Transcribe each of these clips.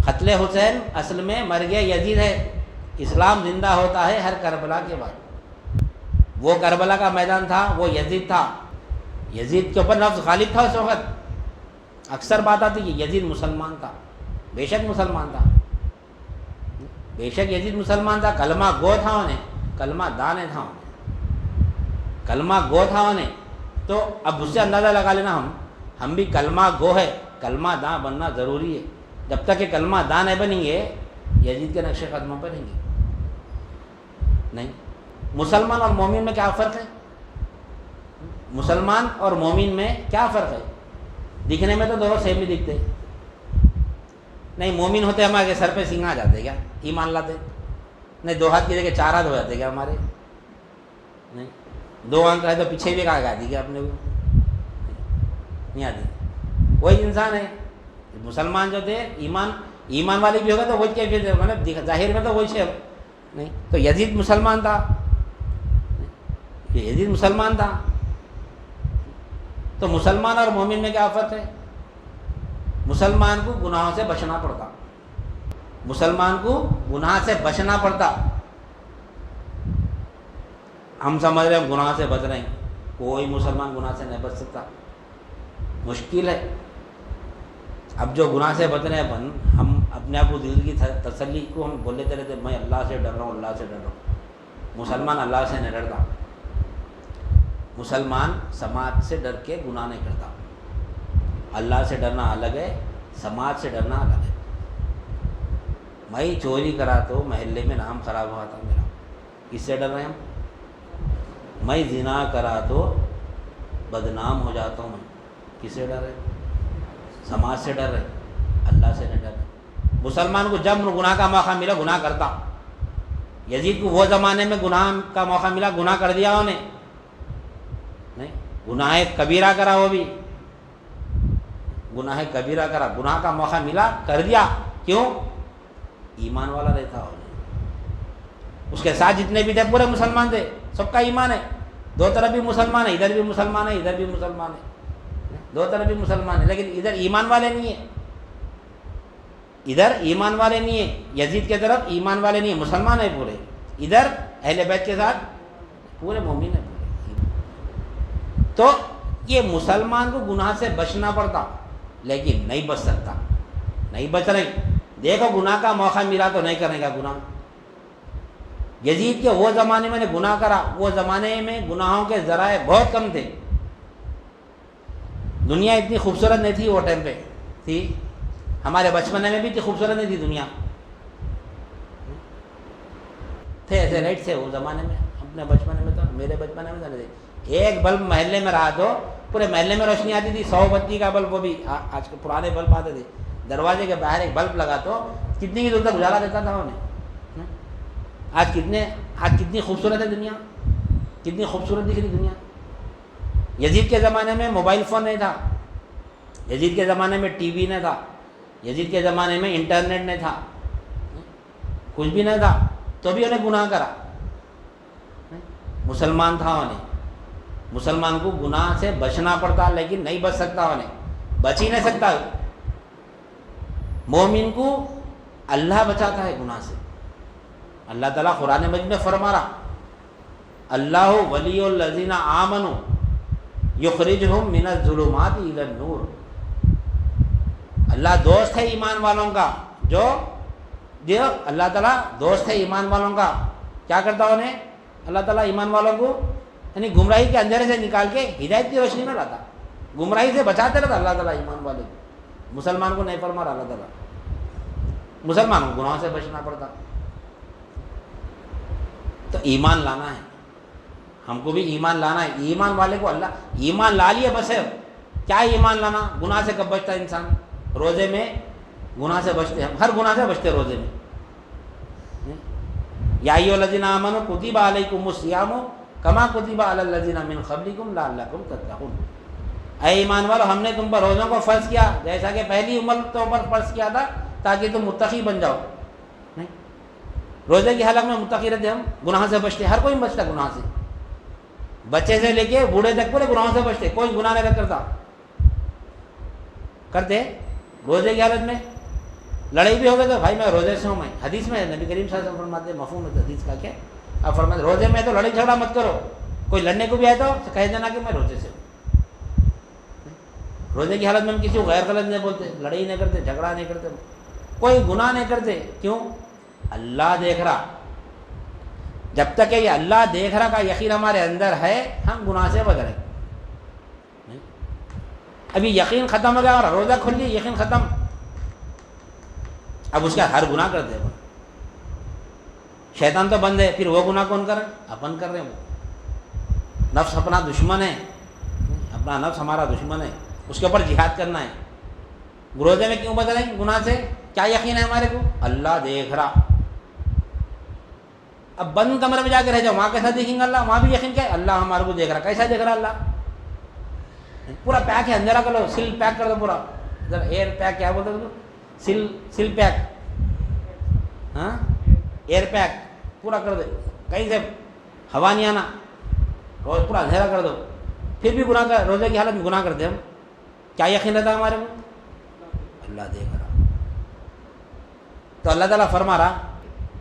قتل حسین اصل میں مر گیا یزید ہے، اسلام زندہ ہوتا ہے ہر کربلا کے بعد۔ وہ کربلا کا میدان تھا، وہ یزید تھا، یزید کے اوپر نفس غالب تھا اس وقت۔ اکثر بات آتی کہ یزید مسلمان تھا، بے شک مسلمان تھا، بے شک یزید مسلمان تھا، کلمہ گو تھا انہیں، کلمہ دان تھا انہیں، کلمہ گو تھا انہیں۔ تو اب اس سے اندازہ لگا لینا ہم بھی کلمہ گو ہے، کلمہ داں بننا ضروری ہے۔ جب تک کہ کلمہ داں نہیں بنیں گے یزید کے نقش قدموں پر رہیں گے نہیں۔ مسلمان اور مومن میں کیا فرق ہے؟ مسلمان اور مومن میں کیا فرق ہے؟ دکھنے میں تو دونوں سیم ہی دکھتے نہیں۔ مومن ہوتے ہمارے سر پہ سنگ آ جاتے کیا؟ ایمان لاتے نہیں؟ دو ہاتھ کی جگہ چار ہاتھ ہو جاتے کیا ہمارے؟ نہیں۔ دو آنکھ ہے تو پیچھے بھی کہا آتی کیا اپنے کو؟ نہیں آتی۔ وہی انسان ہے مسلمان جو تھے، ایمان والے بھی ہوگا تو وہی کیفیت ہے، مطلب ظاہر میں تو وہی شے نہیں۔ تو یزید مسلمان تھا، یزید مسلمان تھا۔ تو مسلمان اور مومن میں کیا فرق ہے؟ مسلمان کو گناہوں سے بچنا پڑتا، مسلمان کو گناہ سے بچنا پڑتا۔ ہم سمجھ رہے ہیں گناہ سے بچ رہے ہیں، کوئی مسلمان گناہ سے نہیں بچ سکتا، مشکل ہے۔ اب جو گناہ سے بچ رہے ہیں ہم اپنے آپ کو دل کی تسلی کو ہم بول لیتے رہتے میں اللہ سے ڈر رہا ہوں، اللہ سے ڈر رہا ہوں۔ مسلمان اللہ سے نہیں ڈرتا، مسلمان سماج سے ڈر کے گناہ نہیں کرتا۔ اللہ سے ڈرنا الگ ہے، سماج سے ڈرنا الگ ہے۔ میں چوری کرا تو محلے میں نام خراب ہوا تھا میرا، کس سے ڈر رہے ہیں ہم؟ میں زنا کرا تو بدنام ہو جاتا ہوں، میں کس سے ڈر رہے؟ سماج سے ڈر رہے، اللہ سے نہیں ڈر رہے۔ مسلمان کو جب گناہ کا موقع ملا گناہ کرتا۔ یزید کو وہ زمانے میں گناہ کا موقع ملا، گناہ کر دیا انہیں نہیں، گناہ کبیرہ کرا، وہ بھی گناہ کبیرہ کرا، گناہ کا موقع ملا کر دیا۔ کیوں؟ ایمان والا رہتا اس کے ساتھ جتنے بھی تھے پورے مسلمان تھے، سب کا ایمان ہے، دو طرف بھی مسلمان ہے، ادھر بھی مسلمان ہے ادھر بھی مسلمان ہے، دو طرف بھی مسلمان ہے، لیکن ادھر ایمان والے نہیں ہیں، ادھر ایمان والے نہیں ہیں، یزید کے طرف ایمان والے نہیں ہیں، مسلمان ہے پورے، ادھر اہل بیت کے ساتھ پورے مومن ہیں پورے۔ تو یہ مسلمان کو گناہ سے بچنا پڑتا، لیکن نہیں بچ سکتا، نہیں بچ رہے۔ دیکھو گناہ کا موقع ملا تو نہیں کرنے کا گناہ۔ یزید کے وہ زمانے میں نے گناہ کرا، وہ زمانے میں گناہوں کے ذرائع بہت کم تھے، دنیا اتنی خوبصورت نہیں تھی وہ ٹائم پہ، تھی ہمارے بچپنے میں بھی اتنی خوبصورت نہیں تھی دنیا، تھے ایسے رائٹ تھے وہ زمانے میں، اپنے بچپنے میں تو، میرے بچپنے میں تو نہیں تھے۔ ایک بلب محلے میں رہا تو پورے محلے میں روشنی آتی تھی، 100 بتی کا بلب، وہ بھی آج کے پرانے بلب آتے تھے، دروازے کے باہر ایک بلب لگا تو کتنی ہی دور تک اجالا دیتا تھا انہیں۔ آج کتنی خوبصورت ہے دنیا، کتنی خوبصورت دکھ رہی دنیا۔ یزید کے زمانے میں موبائل فون نہیں تھا، یزید کے زمانے میں ٹی وی نہیں تھا، یزید کے زمانے میں انٹرنیٹ نہیں تھا، کچھ بھی نہیں تھا، تو بھی انہیں گناہ کرا۔ مسلمان تھا انہیں، مسلمان کو گناہ سے بچنا پڑتا، لیکن نہیں بچ سکتا، انہیں بچ ہی نہیں سکتا۔ مومن کو اللہ بچاتا ہے گناہ سے۔ اللہ تعالیٰ قرآن مجید میں فرما رہا، اللہ ولی الذین آمنوا یخرجہم من الظلمات الی النور۔ اللہ دوست ہے ایمان والوں کا، جو اللہ تعالیٰ دوست ہے ایمان والوں کا، کیا کرتا انہیں؟ اللہ تعالیٰ ایمان والوں کو یعنی گمراہی کے اندھیرے سے نکال کے ہدایت کی روشنی میں لاتا، گمراہی سے بچاتے رہتا اللہ تعالیٰ ایمان والے کو۔ مسلمان کو نہیں فرما رہا اللہ تعالیٰ، مسلمان کو گناہوں سے بچنا پڑتا۔ تو ایمان لانا ہے، ہم کو بھی ایمان لانا ہے، ایمان والے کو اللہ ایمان لا لیا بس ہے۔ کیا ایمان لانا؟ گناہ سے کب بچتا ہے انسان؟ روزے میں گناہ سے بچتے ہیں، ہر گناہ سے بچتے روزے میں۔ یا ایھا الذین آمنوا کتب علیکم الصیام کما کتب علی الذین من قبلکم لعلکم تتقون۔ اے ایمان والو، ہم نے تم پر روزوں کو فرض کیا جیسا کہ پہلی امتوں پر فرض کیا تھا، تاکہ تم متقی بن جاؤ۔ نہیں، روزے کی حالت میں متقی رہتے ہم، گناہ سے بچتے، ہر کوئی بچتا گناہ سے، بچے سے لے کے بوڑھے تک پورے گناہوں سے بچتے، کوئی گناہ نہیں کرتا، کرتے روزے کی حالت میں لڑائی بھی ہو گئی تو بھائی میں روزے سے ہوں، میں حدیث میں نبی کریم صلی اللہ علیہ وسلم فرماتے ہیں، مفہوم حدیث کا کیا آپ فرماتے روزے میں تو لڑائی جھگڑا مت کرو، کوئی لڑنے کو بھی آئے تو کہہ دینا کہ میں روزے سے ہوں۔ روزے کی حالت میں ہم کسی کو غیر غلط نہیں بولتے، لڑائی نہیں کرتے، جھگڑا نہیں کرتے، کوئی گناہ نہیں کرتے، کیوں؟ اللہ دیکھ رہا۔ جب تک کہ یہ اللہ دیکھ رہا کا یقین ہمارے اندر ہے ہم گناہ سے بچ رہے ہیں۔ ابھی یقین ختم ہو گیا اور روزہ کھل گیا، یقین ختم، اب اس کا ہر گناہ کرتے ہیں۔ شیطان تو بند ہے، پھر وہ گناہ کون کر رہے ہیں؟ اپن کر رہے ہیں۔ وہ نفس اپنا دشمن ہے، اپنا نفس ہمارا دشمن ہے، اس کے اوپر جہاد کرنا ہے۔ روزے میں کیوں بدلیں گناہ سے؟ کیا یقین ہے ہمارے کو؟ اللہ دیکھ رہا۔ اب بند کمرے میں جا کے رہ جاؤ، وہاں کیسا دیکھیں گے اللہ؟ وہاں بھی یقین کیا ہے؟ اللہ ہمارے کو دیکھ رہا۔ کیسا دیکھ رہا اللہ؟ پورا پیک ہے، اندھیرا کر لو، سیل پیک کر دو پورا، ایئر پیک کیا بولتے ہو؟ سیل پیک، ہاں ایئر پیک پورا کر دے، کہیں سے ہوا نہیں آنا، روز پورا اندھیرا کر دو، پھر بھی گناہ کر، روزے کی حالت میں گناہ کرتے ہم۔ کیا یقین رہتا ہے ہمارے کو؟ اللہ دیکھ رہا۔ تو اللہ تعالیٰ فرما رہا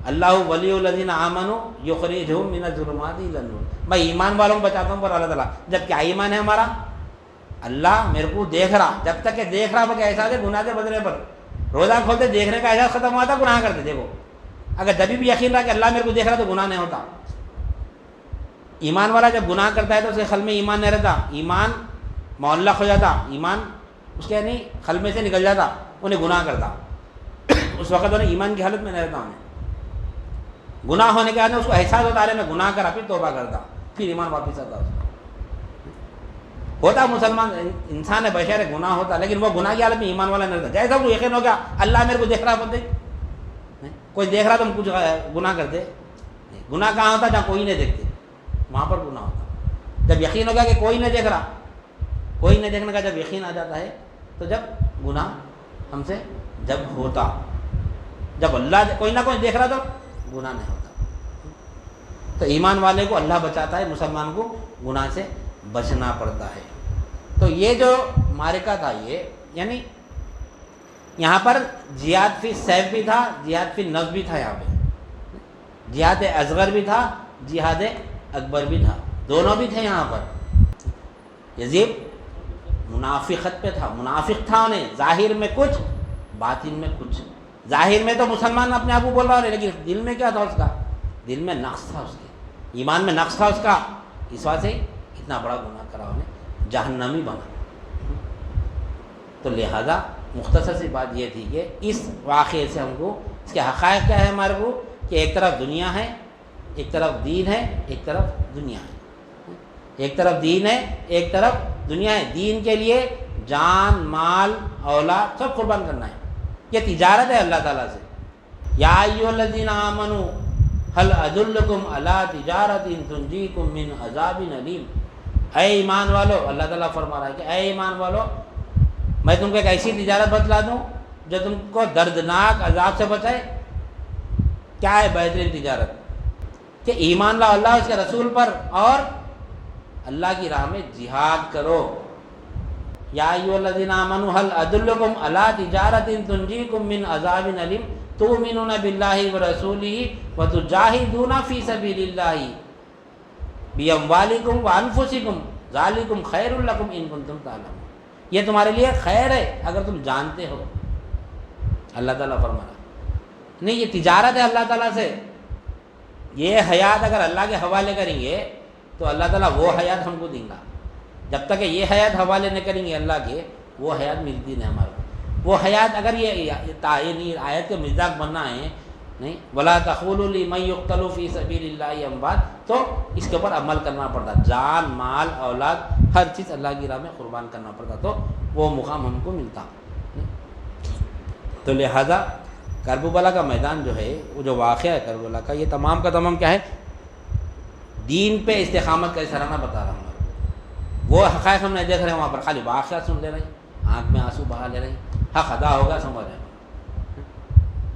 اللہ ولی الذین آمنوا یخرجہم من الظلمات الی النور، میں ایمان والوں کو بچاتا ہوں پر اللہ تعالیٰ۔ جب کیا ایمان ہے ہمارا؟ اللہ میرے کو دیکھ رہا، جب تک کہ دیکھ رہا کہ احساس ہے گناہ سے بدلنے پر، روزہ کھولتے دیکھنے کا احساس ختم ہوا تھا، گناہ کرتے۔ دیکھو اگر جبھی بھی یقین رہا کہ اللہ میرے کو دیکھ رہا تو گناہ نہیں ہوتا۔ ایمان والا جب گناہ کرتا ہے تو اسے خلمے ایمان نہیں رہتا، ایمان معلق ہو جاتا، ایمان اس کے نہیں خلمے سے نکل جاتا، انہیں گناہ کرتا، اس وقت انہیں ایمان کی حالت میں نہیں رہتا۔ انہیں گناہ ہونے کے بعد اس کو احساس ہوتا ہے میں گناہ کرا، پھر توبہ کرتا، پھر ایمان واپس آتا اس کا۔ ہوتا مسلمان انسان ہے، بشر ہے، گناہ ہوتا، لیکن وہ گناہ کی حالت میں ایمان والا نہیں رہتا۔ جیسا وہ یقین ہو گیا اللہ میرے کو دیکھ رہا، بولتے کوئی دیکھ رہا تو ہم کچھ گناہ کرتے؟ گناہ کہاں ہوتا؟ جہاں کوئی نہیں دیکھتے، وہاں پر گناہ ہوتا۔ جب یقین ہو گیا کہ کوئی نہیں دیکھ رہا، کوئی نہیں دیکھنے کا جب یقین آ جاتا ہے تو جب گناہ ہم سے جب ہوتا، جب اللہ کوئی نہ کوئی دیکھ رہا تو گناہ نہیں ہوتا۔ تو ایمان والے کو اللہ بچاتا ہے، مسلمان کو گناہ سے بچنا پڑتا ہے۔ تو یہ جو معرکہ تھا، یہ یعنی یہاں پر جہاد فی سیف بھی تھا، جہاد فی نفس بھی تھا، یہاں پہ جہاد اصغر بھی تھا، جہاد اکبر بھی تھا، دونوں بھی تھے یہاں پر۔ یزید منافقت پہ تھا، منافق تھا، انہیں ظاہر میں کچھ باطن میں کچھ۔ ظاہر میں تو مسلمان اپنے آپ کو بول رہا ہے، لیکن دل میں کیا تھا اس کا؟ دل میں نقص تھا، اس کے ایمان میں نقص تھا اس کا، اس وجہ سے اتنا بڑا گناہ کرا، انہیں جہنمی بنا۔ تو لہذا مختصر سی بات یہ تھی کہ اس واقعے سے ہم کو اس کے حقائق کیا ہے ہمارے کو، کہ ایک طرف دنیا ہے، ایک طرف دین ہے، ایک طرف دنیا ہے، ایک طرف دین ہے، ایک طرف دنیا ہے۔ دین کے لیے جان، مال، اولاد سب قربان کرنا ہے، یہ تجارت ہے اللہ تعالیٰ سے۔ یا ایھا الذین آمنوا هل ادلکم علی تجارۃ تنجیکم من عذاب علیم، اے ایمان والو، اللہ تعالیٰ فرما رہا ہے کہ اے ایمان والو، میں تم کو ایک ایسی تجارت بتلا دوں جو تم کو دردناک عذاب سے بچائے۔ کیا ہے بہترین تجارت؟ کہ ایمان لاؤ اللہ اس کے رسول پر اور اللہ کی راہ میں جہاد کرو۔ یا ایھا الذین آمنوا هل ادلکم علی تجارۃ تنجیکم من عذاب علیم تؤمنون باللہ ورسولہ وتجاہدون فی سبیل اللہ باموالکم وانفسکم ذالکم خیر لکم ان کنتم تعلمون، یہ تمہارے لیے خیر ہے اگر تم جانتے ہو۔ اللہ تعالیٰ فرما رہا نہیں، یہ تجارت ہے اللہ تعالیٰ سے۔ یہ حیات اگر اللہ کے حوالے کریں گے تو اللہ تعالیٰ وہ حیات ہم کو دیں گا۔ جب تک کہ یہ حیات حوالے نہیں کریں گے اللہ کے، وہ حیات ملتی نہیں ہمارے کو۔ وہ حیات اگر یہ آیت کے مزاق بننا ہے نہیں، ولا تقولوا لمن یقتل فی سبیل اللہ اموات، تو اس کے اوپر عمل کرنا پڑتا، جان، مال، اولاد، ہر چیز اللہ کی راہ میں قربان کرنا پڑتا، تو وہ مقام ہم کو ملتا۔ تو لہذا کربلا کا میدان جو ہے، وہ جو واقعہ ہے کربلا کا، یہ تمام کا تمام کیا ہے؟ دین پہ استقامت کا اشارہ بتا رہا ہوں۔ وہ حقائق ہم نہیں دیکھ رہے، وہاں پر خالی واقعہ سن لے رہے ہیں، آنکھ میں آنسو بہا لے رہے ہیں، حق ادا ہوگا سمجھ رہے ہیں۔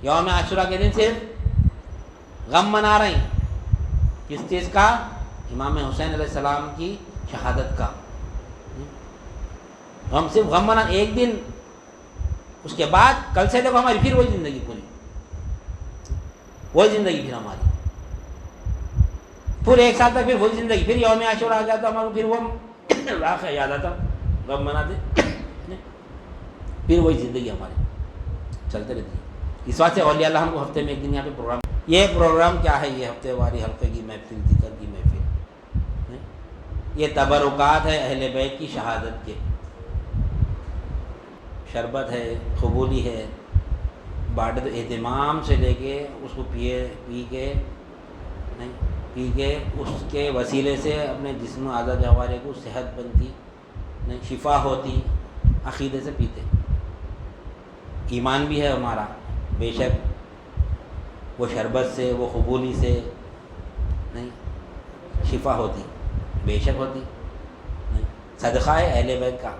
یوم عاشورہ کے دن صرف غم منا رہے ہیں، کس چیز کا؟ امام حسین علیہ السلام کی شہادت کا۔ ہم صرف غم منا، ایک دن اس کے بعد کل سے دیکھو ہماری پھر وہی زندگی پوری، وہی زندگی پھر ہماری پورے ایک سال تک، پھر وہی زندگی، پھر یوم عاشورہ آ جاتا ہمارا، پھر وہ واقعہ یاد آتا، غم مناتے، پھر وہی زندگی ہماری چلتے رہتی ہے۔ اس واسطے اولیاء اللہ ہم کو ہفتے میں ایک دن یہاں پہ پروگرام، یہ پروگرام کیا ہے؟ یہ ہفتے واری حلقے کی محفل، ذکر کی محفل، یہ تبرکات ہے اہل بیت کی شہادت کے، شربت ہے، قبولی ہے، باڈ اہتمام سے لے کے اس کو پی کے اس کے وسیلے سے اپنے جسم اعضاء جوارح کو صحت بنتی، شفا ہوتی، عقیدے سے پیتے۔ ایمان بھی ہے ہمارا، بے شک وہ شربت سے، وہ قبولی سے نہیں شفا ہوتی، بے شک ہوتی نہیں۔ صدقہ ہے اہل بیت کا،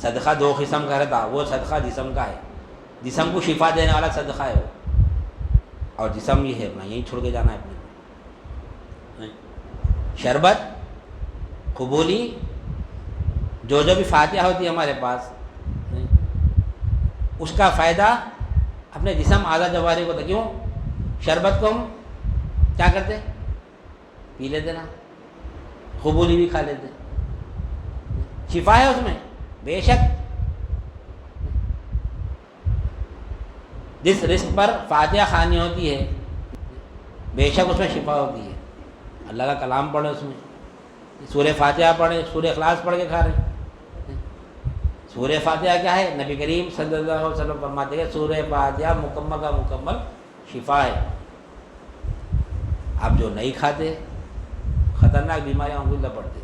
صدقہ دو قسم کا رہتا، وہ صدقہ جسم کا ہے، جسم کو شفا دینے والا صدقہ ہے وہ، اور جسم یہ ہے اپنا یہیں چھوڑ کے جانا ہے اپنے کو۔ شربت قبولی جو بھی فاتحہ ہوتی ہے ہمارے پاس، اس کا فائدہ اپنے جسم اعضاء جوارح کو تھا۔ کیوں؟ شربت کو ہم کیا کرتے؟ پی لیتے نا، قبولی بھی کھا لیتے، شفا ہے اس میں بے شک۔ جس رزق پر فاتحہ خوانی ہوتی ہے بے شک اس میں شفا ہوتی ہے۔ اللہ کا کلام پڑھے، اس میں سورہ فاتحہ پڑھے، سورہ اخلاص پڑھ کے کھا رہے ہیں۔ سورہ فاتحہ کیا ہے؟ نبی کریم صلی اللہ علیہ وسلم فرماتے ہیں سورہ فاتحہ مکمل کا مکمل شفا ہے۔ آپ جو نہیں کھاتے خطرناک بیماریاں ہوں گی پڑتے،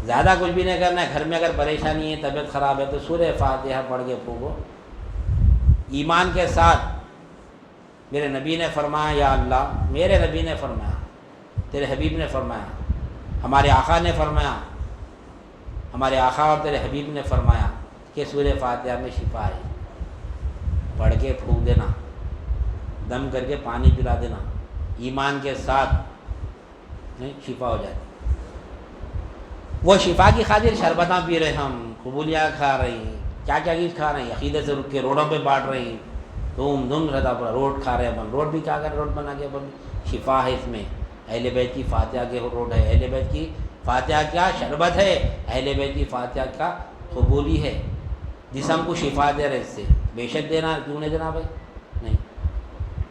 زیادہ کچھ بھی نہیں کرنا ہے۔ گھر میں اگر پریشانی ہے، طبیعت خراب ہے تو سورہ فاتحہ پڑھ کے پھونکو ایمان کے ساتھ۔ میرے نبی نے فرمایا، یا اللہ، میرے نبی نے فرمایا، تیرے حبیب نے فرمایا، ہمارے آقا نے فرمایا، ہمارے آقا اور تیرے حبیب نے فرمایا کہ سورہ فاتحہ میں شفا ہے، پڑھ کے پھونک دینا، دم کر کے پانی پلا دینا، ایمان کے ساتھ نہیں شفا ہو جاتی۔ وہ شفا کی خاطر شربتاں پی رہے، ہم قبولیاں کھا رہے ہیں، کیا کیا چیز کھا رہے ہیں، عقیدے سے رک کے روڈوں پہ بانٹ رہے ہیں، دھوم دھوم رہتا پورا روڈ کھا رہے ہیں اپن، روڈ بھی کیا کر روڈ بنا کے اپن، شفا ہے اس میں۔ اہل بیت کی فاتحہ کے روڈ ہے، اہل بیت کی فاتحہ کیا شربت ہے، اہل بیت کی فاتحہ کا قبولی ہے، جسم کو شفا دے رہے، اس سے بے شک دینا، کیوں نہیں دینا بھائی؟ نہیں،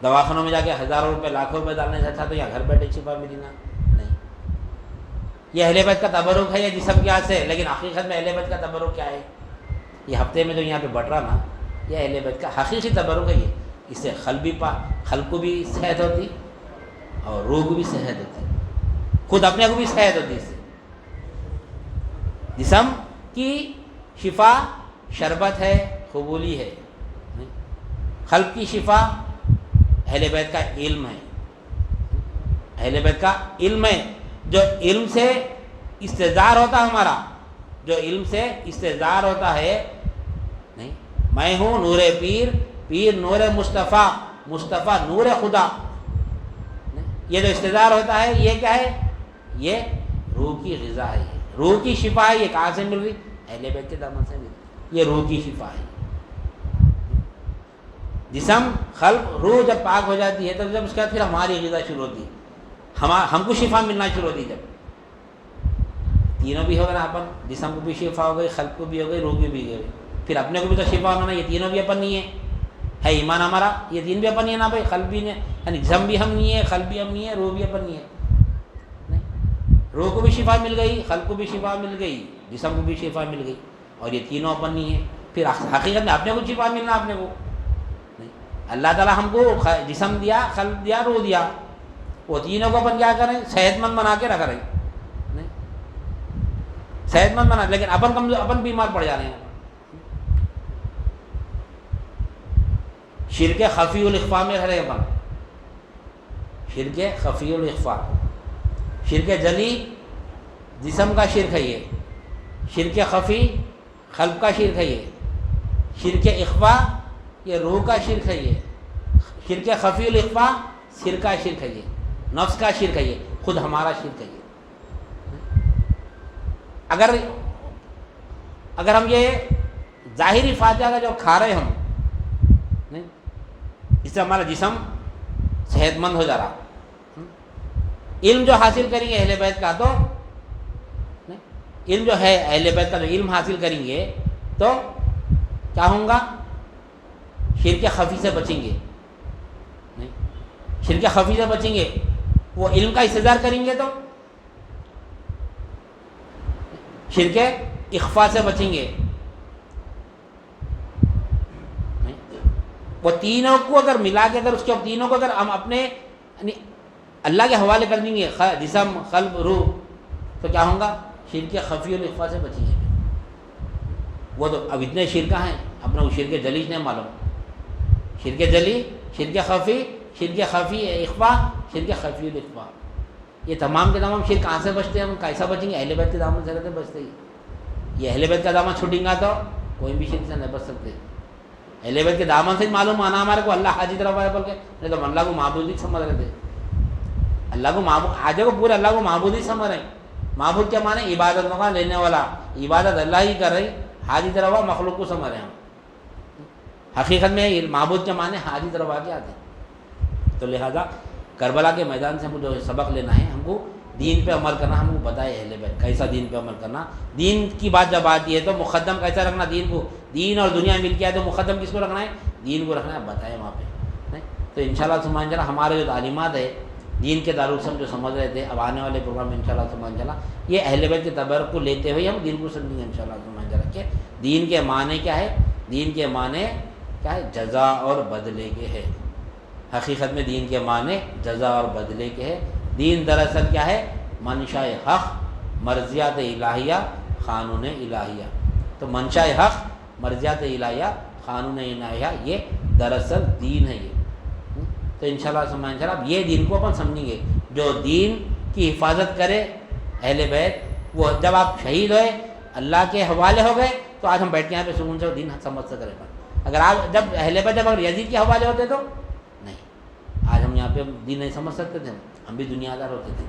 دواخانوں میں جا کے ہزاروں روپے لاکھوں روپے ڈالنے سے اچھا تو یہاں گھر بیٹھے شفا ملی نا۔ نہیں، یہ اہل بیت کا تبرک ہے، یہ جسم کیا سے، لیکن حقیقت میں اہل بیت کا تبرک کیا ہے؟ یہ ہفتے میں جو یہاں پہ بٹ رہا نا، یہ اہل بیت کا حقیقی تبرک ہے۔ یہ اس سے قلب کو بھی صحت ہوتی اور روح کو بھی صحت ہوتی، خود اپنے کو بھی صحت ہوتی اس سے۔ جسم کی شفا شربت ہے، قبولی ہے، قلب کی شفا اہل بیت کا علم ہے، اہل بیت کا علم ہے، جو علم سے استظہار ہوتا ہے ہمارا، جو علم سے استظہار ہوتا ہے، نہیں میں ہوں نور پیر، پیر نور مصطفیٰ، مصطفیٰ نور خدا، یہ جو استظہار ہوتا ہے یہ کیا ہے؟ یہ روح کی غذا ہے، روح کی شفا ہے۔ یہ کہاں سے مل رہی؟ اہل بیت کے دامن سے مل رہی، یہ روح کی شفا ہے۔ جسم قلب روح جب پاک ہو جاتی ہے تو جب اس کے بعد پھر ہماری غذا شروع ہوتی ہے، ہم کو شفا ملنا شروع ہوتی ہے۔ جب تینوں بھی ہوگا نا اپن، جسم کو بھی شفا ہو گئی، قلب کو بھی ہو گئی، روح بھی ہو گئی، پھر اپنے کو بھی تو شفا ہونا نا، یہ تینوں بھی اپن نہیں ہے ایمان ہمارا، یہ تین بھی اپن نہیں ہے نا بھائی، قلب بھی نہیں، یعنی جسم بھی ہم نہیں ہے، قلب بھی ہم نہیں ہے، روح بھی اپن نہیں ہے۔ روح کو بھی شفا مل گئی، قلب کو بھی شفا مل گئی، جسم کو بھی شفا مل گئی، اور یہ تینوں اپن نہیں ہے، پھر حقیقت میں اپنے کو شفا ملنا اپنے کو نہیں۔ اللہ تعالیٰ ہم کو جسم دیا، قلب دیا، روح دیا، وہ تینوں کو اپن کیا کریں؟ صحت مند بنا کے رکھ رہے ہیں، صحت مند بنا، لیکن اپن بیمار پڑ جا رہے ہیں۔ شرک خفی الاخفاء میں رہ رہے اپن، شرک خفی الاخفاء، شرک جلی جسم کا شرک ہے، یہ شرک خفی قلب کا شرک ہے، یہ شرک اخفاء یہ روح کا شرک ہے، یہ شرک خفی الاخفاء سر کا شرک ہے، یہ نفس کا شرک ہے، یہ خود ہمارا شرک ہے۔ یہ اگر ہم یہ ظاہری فائدہ کا جو کھا رہے ہم نہیں، اس سے ہمارا جسم صحت مند ہو جا رہا. علم جو حاصل کریں گے اہل بیت کا، تو علم جو ہے اہل بیت کا جو علم حاصل کریں گے تو کیا ہوں گا؟ شرک خفی سے بچیں گے. نہیں، شرک خفی سے بچیں گے. وہ علم کا استظہار کریں گے تو شرک اخفا سے بچیں گے. وہ تینوں کو اگر ملا کے اگر اس کے تینوں کو اگر ہم اپنے اللہ کے حوالے کر دیں گے، جسم، قلب، روح، تو کیا ہوں گا؟ شرک خفی اور اخفا سے بچیں گے. وہ تو اب اتنے شرکہ ہیں، اپنا وہ شرک جلی نہیں معلوم. شرک جلی، شرک خفی، شرک خفی اخفا، شرک خفی الاخفا، یہ تمام کے تمام شرک کہاں سے بچتے ہیں؟ ہم کیسا بچیں گے؟ اہل بیت کے دامن سے رہتے بچتے ہی. یہ اہل بیت کا دامن چھوٹیں گا تو کوئی بھی شرک سے نہیں بچ سکتے. اہل بیت کے دامن سے معلوم آنا ہمارے کو اللہ حاجی طرف آئے بول کے، نہیں تو اللہ کو معبود ہی سمجھ رہے تھے. اللہ کو معبود آج کو پورے اللہ کو معبود ہی سمجھ رہے ہیں. معبود کیا مانے؟ عبادت کا لینے والا، عبادت اللہ ہی کر رہی، حاجی طرف مخلوق کو سمجھ رہے ہیں. حقیقت میں معبود کے معنی حاجی طرف آ کے آتے ہیں. تو لہذا کربلا کے میدان سے ہم کو جو سبق لینا ہے، ہم کو دین پہ عمل کرنا. ہم کو بتائے اہل بیت کیسا دین پہ عمل کرنا. دین کی بات جب آتی ہے تو مقدم کیسا رکھنا دین کو. دین اور دنیا مل کے آئے تو مقدم کس کو رکھنا ہے؟ دین کو رکھنا ہے. بتائے وہاں پہ. تو انشاءاللہ سبحان اللہ ہمارے جو تعلیمات ہے دین کے دارالعلوم جو سمجھ رہے تھے، اب آنے والے پروگرام میں انشاءاللہ سبحان اللہ یہ اہل بیت کے تبرک کو لیتے ہوئے ہم دین کو سمجھیں گے انشاءاللہ سبحان اللہ. کہ دین کے معنی کیا ہے؟ دین کے معنی کیا ہے؟ جزا اور بدلے کے ہے. حقیقت میں دین کے معنی جزا اور بدلے کے ہے. دین دراصل کیا ہے؟ منشاء حق، مرضیات الہیہ، قانون الہیہ. تو منشاء حق، مرضیات الہیہ، قانون الہیہ، یہ دراصل دین ہے. یہ تو انشاءاللہ سبحان اللہ اب یہ دین کو اپن سمجھیں گے. جو دین کی حفاظت کرے اہل بیت، وہ جب آپ شہید ہوئے اللہ کے حوالے ہو گئے تو آج ہم بیٹھ کے یہاں پہ سکون سے دین سمجھ سکتے ہیں. اگر آپ جب اہل بیت جب اگر یزید کے حوالے ہوتے تو نہیں، آج ہم یہاں پہ دین نہیں سمجھ سکتے تھے، ہم بھی دنیا دار ہوتے تھے.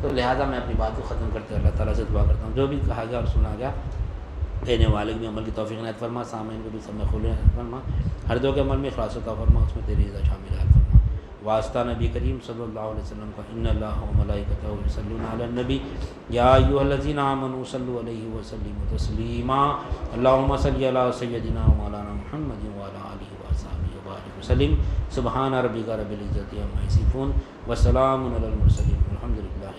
تو لہٰذا میں اپنی بات کو ختم کرتے اللہ تعالیٰ سے دعا کرتا ہوں جو بھی کہا گیا اور سنا گیا دینے والے بھی عمل کی توفیق عنایت فرما، سامعین کو بھی سب میں کھولے فرما، ہر دو کے عمل میں اخلاص عطا فرما، اس میں تیری رضا شامل ہے فرما. واسطہ نبی کریم صلی اللہ علیہ وسلم کا ان اللہ و ملائکتہ یصلون علی النبی یا ایھا الذین آمنوا صلوا علیہ وسلموا تسلیما. اللہم صلی علی سیدنا و مولانا محمد وعلی آلہ وصحبہ وبارک وسلم. سبحان ربک رب العزۃ عما یصفون وسلام علی المرسلین والحمد للہ.